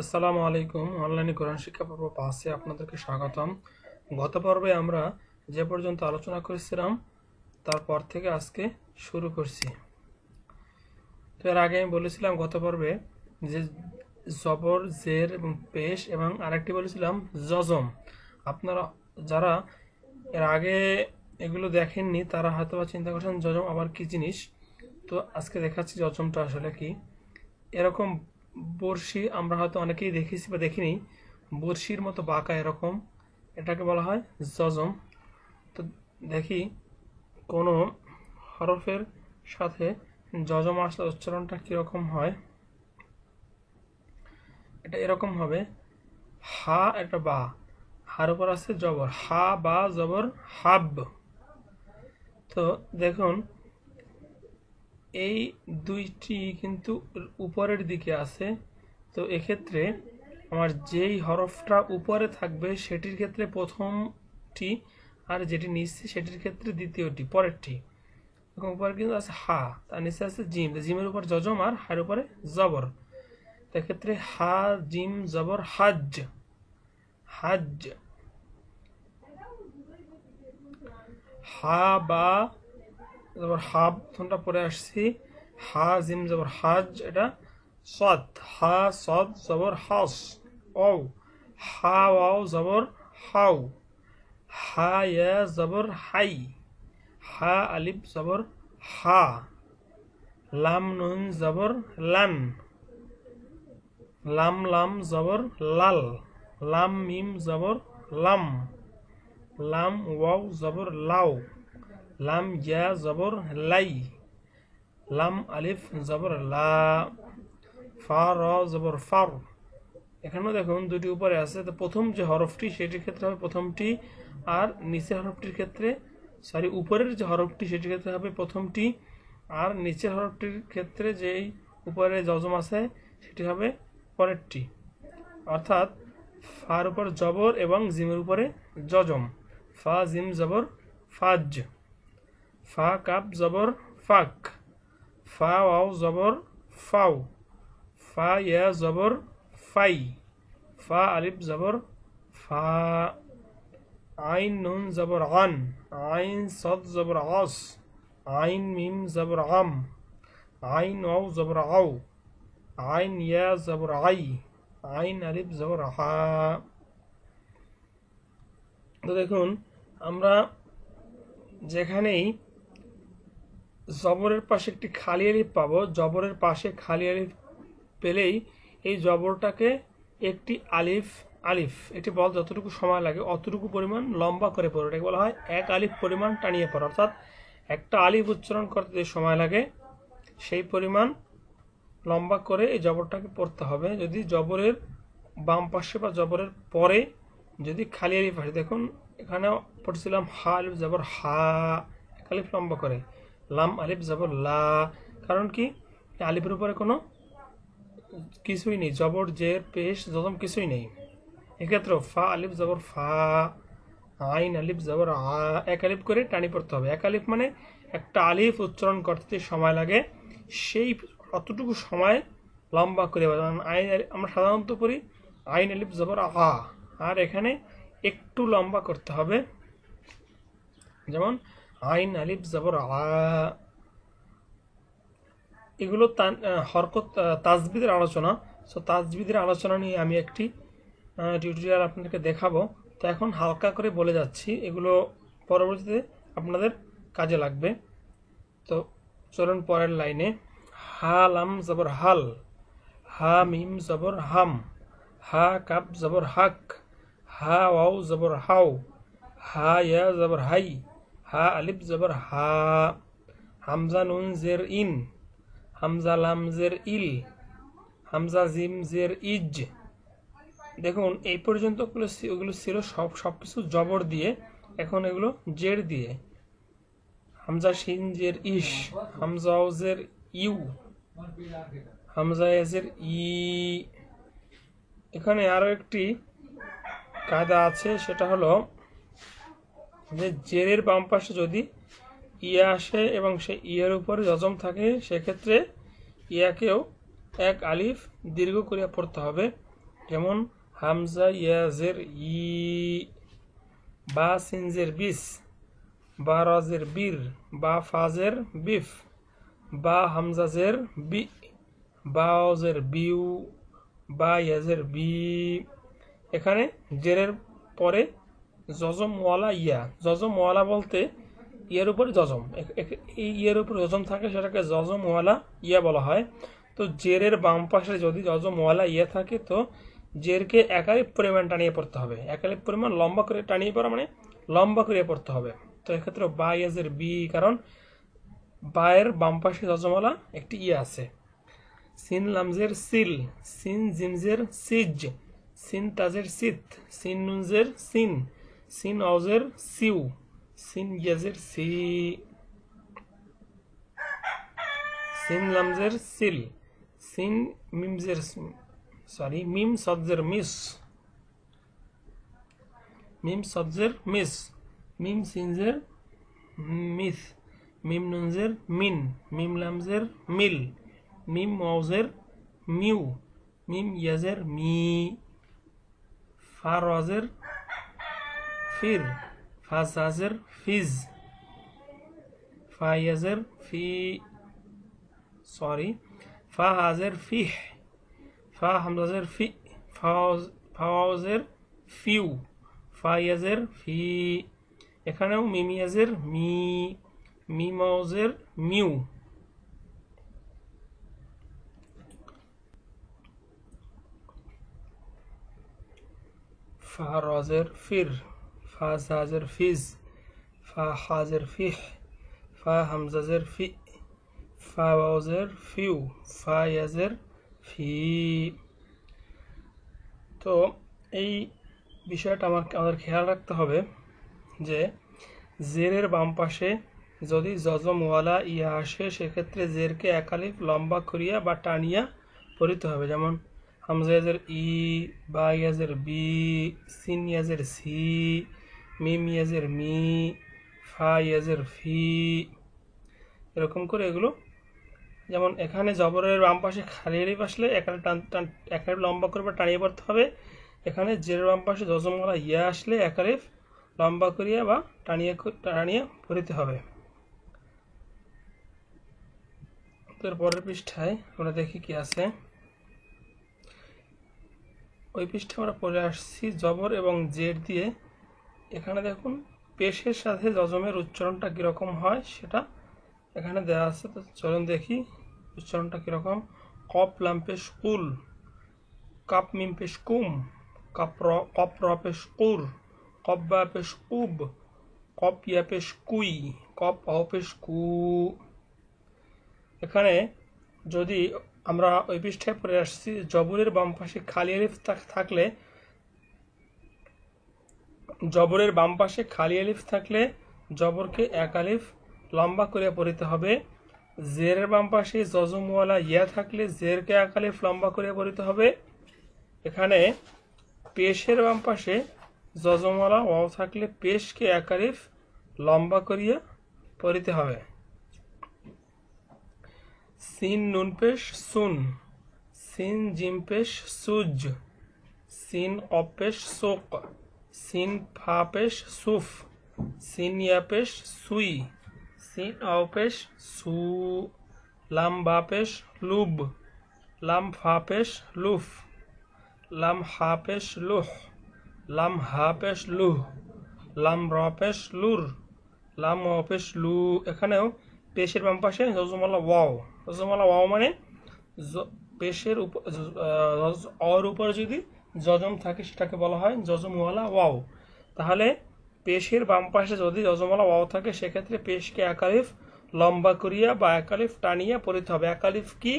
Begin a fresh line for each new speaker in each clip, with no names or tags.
আসসালামু আলাইকুম। অনলাইনে কোরআন শিক্ষা পর্ব 5-এ আপনাদেরকে স্বাগতম। গত পর্বে আমরা যে পর্যন্ত আলোচনা করেছিলাম তারপর থেকে আজকে শুরু করছি। তো এর আগে আমি বলেছিলাম গত পর্বে যে জবর, জের এবং পেশ এবং আরেকটি বলেছিলাম জজম। আপনারা যারা এর আগে এগুলো দেখেননি তারা হয়তো বা চিন্তা করছেন জজম আবার কি জিনিস। তো আজকে দেখাচ্ছি জজমটা আসলে কি। এরকম বড়শি আমরা হয়তো অনেকেই দেখেছি বা দেখিনি, বড়শির মতো বাঁকা এরকম, এটাকে বলা হয় জজম। তো দেখি কোনো হরফের সাথে জজম আসলে উচ্চারণটা কীরকম হয়। এটা এরকম হবে, হা একটা বা, হার উপর আছে জবর, হা বা জবর হাব। তো দেখুন এই দুইটি কিন্তু উপরের দিকে আছে। তো এক্ষেত্রে আমার যেই হরফটা উপরে থাকবে সেটির ক্ষেত্রে প্রথমটি, আর যেটি নিচে সেটির ক্ষেত্রে দ্বিতীয়টি, পরেরটি। এবং উপরে কিন্তু আছে হা, তার নিচে আছে জিম, জিমের উপর জজম আর হার উপরে জবর। এক্ষেত্রে হা জিম জবর হাজ, হাজ। হা বা জবর হাব, প্রথমটা পরে আসছি, হা জিম জবর হাজ, এটা সদ, হা সদ জবর হাস, ও হা ওয়াও জবর হাউ, হা ইয়া জবর হাই, হা আলিফ জবর হা, লাম নুন জবর লান, লাম লাম জবর লাল, লাম মিম জবর লাম, লাম ওয়াও জবর লাউ, লাম ইয়া জবর লাই, লাম আলিফ জবর লা, ফা র জবর ফার। এখানেও দেখুন দুটি উপরে আছে। তো প্রথম যে হরফটি সেটির ক্ষেত্রে হবে প্রথমটি, আর নিচের হরফটির ক্ষেত্রে, সরি উপরের যে হরফটি সেটির ক্ষেত্রে হবে প্রথমটি, আর নিচের হরফটির ক্ষেত্রে যেই উপরে জজম আছে সেটি হবে পরেরটি। অর্থাৎ ফার উপর জবর এবং জিমের উপরে জজম, ফা জিম জবর ফাজ, ফা কাপ জবর ফাক, ফা ওয়াও জবর ফাউ, ফা ইয়া জবর ফাই, ফা আলিফ জবর ফা, আইন নুন জবর আন, আইন সদ জবর আস, আইন মিম জবর আম, আইন ওয়াও জবর আউ, আইন ইয়া জবর আই, আইন আলিফ জবর হা। তো দেখুন আমরা যেখানেই জবরের পাশে একটি খালি আলিফ পাবো, জবরের পাশে খালি আলিফ পেলেই এই জবরটাকে একটি আলিফ, আলিফ এটি বল যতটুকু সময় লাগে অতটুকু পরিমাণ লম্বা করে পড়ে, এটাকে বলা হয় এক আলিফ পরিমাণ টানিয়ে পড়া। অর্থাৎ একটা আলিফ উচ্চারণ করতে যে সময় লাগে সেই পরিমাণ লম্বা করে এই জবরটাকে পড়তে হবে। যদি জবরের বাম পাশে বা জবরের পরে যদি খালি আলিফ আসে, দেখুন এখানে পড়ছিলাম হা আলিফ জবর হা, এক আলিফ লম্বা করে, লাম আলিফ জবর লা, কারণ কি আলিফের উপরে কোনো কিছুই নেই, জবর জের পেশ জজম কিছুই নেই। এক্ষেত্রেও ফা আলিফ জবর ফা, আইন আলিফ জবর আ, এক আলিফ করে টানি পড়তে হবে। এক আলিফ মানে একটা আলিফ উচ্চারণ করতে সময় লাগে সেই অতটুকু সময় লম্বা করে। আইন আমরা সাধারণত পড়ি আইন আলিফ জবর আ, আর এখানে একটু লম্বা করতে হবে, যেমন আইন আলিফ জবর আ। এগুলো হরকত তাজবিদের আলোচনা। সো তাজবিদের আলোচনা নিয়ে আমি একটি টিউটোরিয়াল আপনাদেরকে দেখাবো। তো এখন হালকা করে বলে যাচ্ছি, এগুলো পরবর্তীতে আপনাদের কাজে লাগবে। তো চলুন পরের লাইনে, হা লাম জবর হাল, হা মিম জবর হাম, হা কাপ জবর হাক, হা ওয়াও জবর হাউ, হা ইয়া জবর হাই, হা আলিফ জবর হা, হামজা নুন জের ইন, হামজা লাম জের ইল, হামজা জিম জের ইজ। দেখুন এই পর্যন্ত ওগুলো ছিল সবকিছু জবর দিয়ে, এখন এগুলো জের দিয়ে। হামজা শিন জের ইশ, হামজা জের ইউ, হামজা জের ই। এখানে আরো একটি কায়দা আছে, সেটা হলো যে জেরের বাম পাশে যদি ইয়া আসে এবং সে ইয়ার উপরে জজম থাকে, সেক্ষেত্রে ইয়াকেও এক আলিফ দীর্ঘ করিয়া পড়তে হবে। যেমন হামজা ইয়া জের ই, বা সিন জের বিস, বা র জের বীর, বা ফা জের বিফ, বা হামজা জের বি, বা ও জের বিউ, বা ইয়া জের বি। এখানে জেরের পরে জজম ওয়ালা ইয়া, জজম ওয়ালা বলতে ইয়ের উপরে জজম, এই ইয়ের উপরে জজম থাকে সেটাকে জজম ওয়ালা ইয়া বলা হয়। তো জেরের বাম পাশে যদি জজম ওয়ালা ইয়া থাকে তো জেরকে একালিফ পরিমাণ টানিয়ে পড়তে হবে, একালিফ পরিমাণ লম্বা করে টানিয়ে পড়া মানে লম্বা করে পড়তে হবে। তো এক্ষেত্রে বা ইয়াজের বি, কারণ বায়ের বাম পাশে জজমওয়ালা একটি ইয়া আছে। সিন লামজের সিল, সিন জিমজের সিজ, সিন তাজের সিত, সিন নুনজের সিন, সিন অজের সিউ, সিন ইয়াজের সি, সিন লামজের সিল, সিন মিমজের মিম সজ্জের মিস, মিম সজ্জের মিস, মিম সিনজের মিস, মিম নুনজের মিন, মিম লামজের মিল, মিম ওয়াজের মিউ, মিম ইয়াজের মি, ফা রাজের ফির, ফা জাজের ফিজ, ফা ইয়াজের ফি, ফা হাজের ফিহ, ফা হামজাজের ফি, ফা ওয়াজের ফিউ, ফা ইয়াজের ফি। এখানেও মিম ইয়াজের মি, মিম ওয়াজের মিউ। ফা রাজের ফির, ফা জাজের ফিজ, ফা হাজের ফিহ, ফা হামজাজের ফি, ফা ওয়াজের ফিউ, ফা ইয়াজের ফি। তো এই বিষয়টা আমাদের খেয়াল রাখতে হবে যে জেরের বাম পাশে যদি জজমওয়ালা ইয়া আসে সেক্ষেত্রে জেরকে একালিফ লম্বা করিয়া বা টানিয়া পড়িতে হবে। যেমন হামজা ইয়াজের ই, বা ইয়াজের বি, সিন ইয়াজের সি, মিম ইয়াজের মি, ফা ইয়াজের ফি, এরকম করে এগুলো। যেমন এখানে জবরের বাম পাশে খালি আলিফ আসলে একালিফ লম্বা করে বা টানিয়ে পড়তে হবে। এখানে জেরের বাম পাশে জজমওয়ালা ইয়া আসলে একালিফ লম্বা করিয়া বা টানিয়ে পড়িতে হবে। তোর পরের পৃষ্ঠায় আমরা দেখি কি আছে। ওই পৃষ্ঠায় আমরা পড়ে আসছি জবর এবং জের দিয়ে। এখানে দেখুন পেশের সাথে জজমের উচ্চারণটা কিরকম হয় সেটা এখানে দেওয়া আছে। তো চলুন দেখি উচ্চারণটা কিরকম। কপ লাম পেশ কুল, কাপ মিম পেশ কুম, কপ র পেশ কুর, কপ বা পেশ কুব, কপ ইয়া পেশ কুই, কপ অ পেশ কু। এখানে যদি আমরা ওই পৃষ্ঠায় পড়ে আসছি জবরের বাম পাশে খালি আলিফ থাকলে, জবরের বাম পাশে খালি আলিফ থাকলে জবরকে এক আলিফ লম্বা করে পড়িতে হবে। জেরের বাম পাশে জজমওয়ালা ইয়া থাকলে জেরকে এক আলিফ লম্বা করে পড়িতে হবে। এখানে পেশের বাম পাশে জজমওয়ালা ওয়াও থাকলে পেশকে এক আলিফ লম্বা করিয়া পড়িতে হবে। সিন নুন পেশ সুন, সিন জিম পেশ সুজ, সিন কপ পেশ সোক, সিন ফা পেশ সুফ, সিন ইয়া পেশ সুই, সিন আও পেশ সু, লাম বা পেশ লুব, লাম ফা পেশ লুফ, লাম হা পেশ লুহ, লাম হা পেশ লুহ, লাম র পেশ লুর, লাম ও পেশ লু। এখানেও পেশের বাম পাশে জজমওয়ালা ওয়াও, জজমওয়ালা ওয়াও মানে পেশের অর উপরে যদি জজম থাকে সেটাকে বলা হয় জজমওয়ালা ওয়াও। তাহলে পেশের বাম পাশে যদি জজমওয়ালা ওয়াও থাকে সেক্ষেত্রে পেশকে এক আলিফ লম্বা করিয়া বা এক আলিফ টানিয়া পড়িতে হবে। এক আলিফ কি?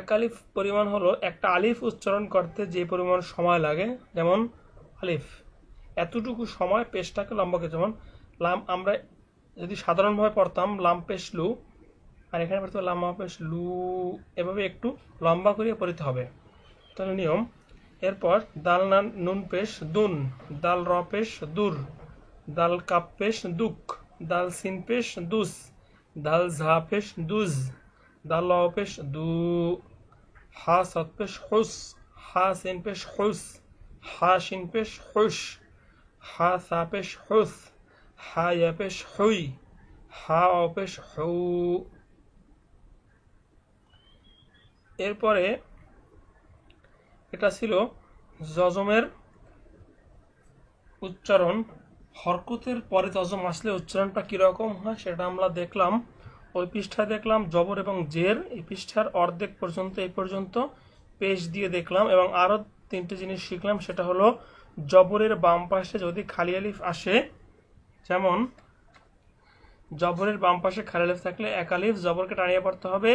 এক আলিফ পরিমাণ হলো একটা আলিফ উচ্চারণ করতে যে পরিমাণ সময় লাগে, যেমন আলিফ এতটুকু সময় পেশটাকে লম্বা করে। যেমন লাম আমরা যদি সাধারণভাবে পড়তাম লাম পেশ লু, আর এখানে পড়তে হবে লাম পেশ লু, এভাবে একটু লম্বা করিয়া পড়িতে হবে। তাহলে নিয়ম। এরপর দাল নুন পেশ দুন, দাল র পেশ দুর, দাল কাপ পেশ দুক, দাল সিন পেশ দুস, দাল ঝা পেশ দুজ, দাল ল পেশ দু, হা সৎ পেশ হুস, হা সিন পেশ হুস, হা শিন পেশ হুস, হা সা পেশ হুস, হা ইয়া পেশ হুই, হা অ পেশ হু। এরপরে এটা ছিল যজমের উচ্চারণ। হরকতের পরে যজম আসলে উচ্চারণটা কিরকম হয় সেটা আমরা দেখলাম, ওই পৃষ্ঠায় দেখলাম জবর এবং জের। এই পৃষ্ঠার অর্ধেক পর্যন্ত এই পর্যন্ত পেশ দিয়ে দেখলাম, এবং আরও তিনটে জিনিস শিখলাম। সেটা হলো জবরের বাম পাশে যদি খালি আলিফ আসে, যেমন জবরের বাম পাশে খালি আলিফ থাকলে এক আলিফ জবরকে টানিয়ে পড়তে হবে,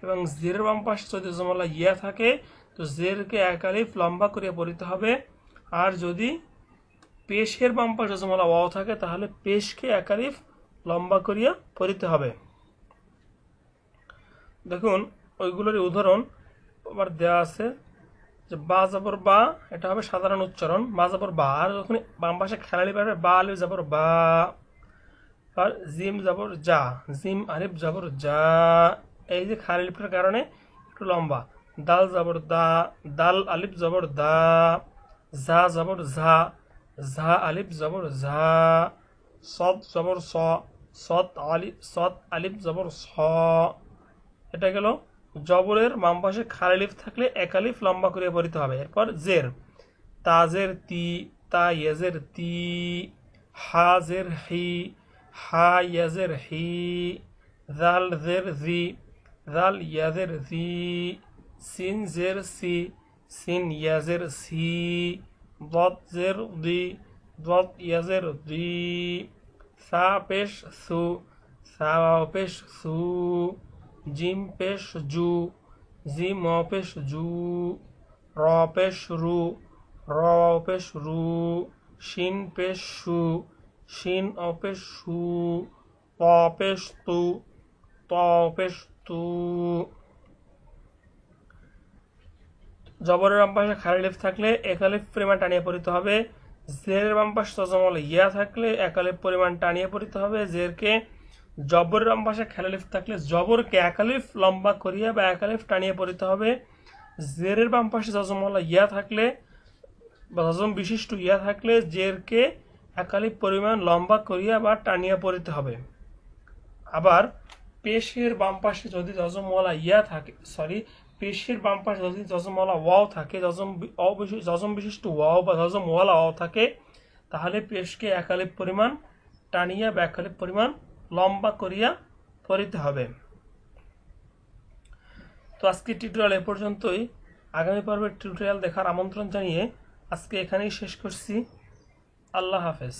এবং জেরের বাম পাশে যদি জমলা ইয়া থাকে তো জেরকে এক আলিফ লম্বা করিয়া পড়িতে হবে। আর যদি পেশের বাম পাশে জমলা ওয়াও থাকে তাহলে পেশকে এক আলিফ লম্বা করিয়া পড়িতে হবে। দেখুন ওইগুলোর উদাহরণ আবার দেওয়া আছে, যে বা জবর বা, এটা হবে সাধারণ উচ্চারণ বা জবর বা। আর যখন বাম পাশে খেলালি পারবে বা আলিফ জবর বা, আর জিম জবর যা, জিম আলিফ জবর যা, এই যে খালি আলিফের কারণে একটু লম্বা। দাল জবর দা, দাল আলিফ জবর দা, ঝা জবর ঝা, ঝা আলিফ জবর ঝা, সদ জবর স, সদ আলিফ জবর স। এটা গেল জবরের বাম পাশে খালি আলিফ থাকলে এক আলিফ লম্বা করে পড়িতে হবে। এরপর জের, তাজের তি, তা ইয়াজের তি, হাজের হি, হা ইয়াজের হি, জাল জের জি, জাল ইয়াজের জি, সিন জের সি, সিন ইয়াজের সি, দত জের দি, দত ইয়াজের দি, সা পেশ সু, সা পেশ সু, জিম পেশ জু, জিম পেশ জু, র পেশ রু, র পেশ রু, শিন পেশ শু, শিন পেশ শু, ত পেশ তু, ত পেশ তু। জবরের বাম পাশে খালি আলিফ থাকলে এক আলিফ পরিমাণ টানিয়ে পড়িতে হবে। জেরের বাম পাশে জজমল ইয়া থাকলে এক আলিফ পরিমাণ টানিয়ে পড়িতে হবে। জেরকে জবরের বাম পাশে খালি আলিফ থাকলে জবরকে এক আলিফ লম্বা করিয়া বা এক আলিফ টানিয়ে পড়িতে হবে। জেরের বাম পাশে জজমল ইয়া থাকলে বা জজম বিশিষ্ট ইয়া থাকলে জেরকে এক আলিফ পরিমাণ লম্বা করিয়া বা টানিয়া পড়িতে হবে। আবার পেশের বাম পাশে যদি জজমওয়ালা ইয়া থাকে, পেশের বাম পাশে যদি জজমওয়ালা ওয়াও থাকে, জজম বিশিষ্ট ওয়াও বা জজমওয়ালা ওয়াও থাকে, তাহলে পেশকে এক আলিফ পরিমাণ টানিয়া বা এক আলিফ পরিমাণ লম্বা করিয়া পড়িতে হবে। তো আজকে টিউটোরিয়াল এ পর্যন্তই। আগামী পর্বের টিউটোরিয়াল দেখার আমন্ত্রণ জানিয়ে আজকে এখানেই শেষ করছি। আল্লাহ হাফেজ।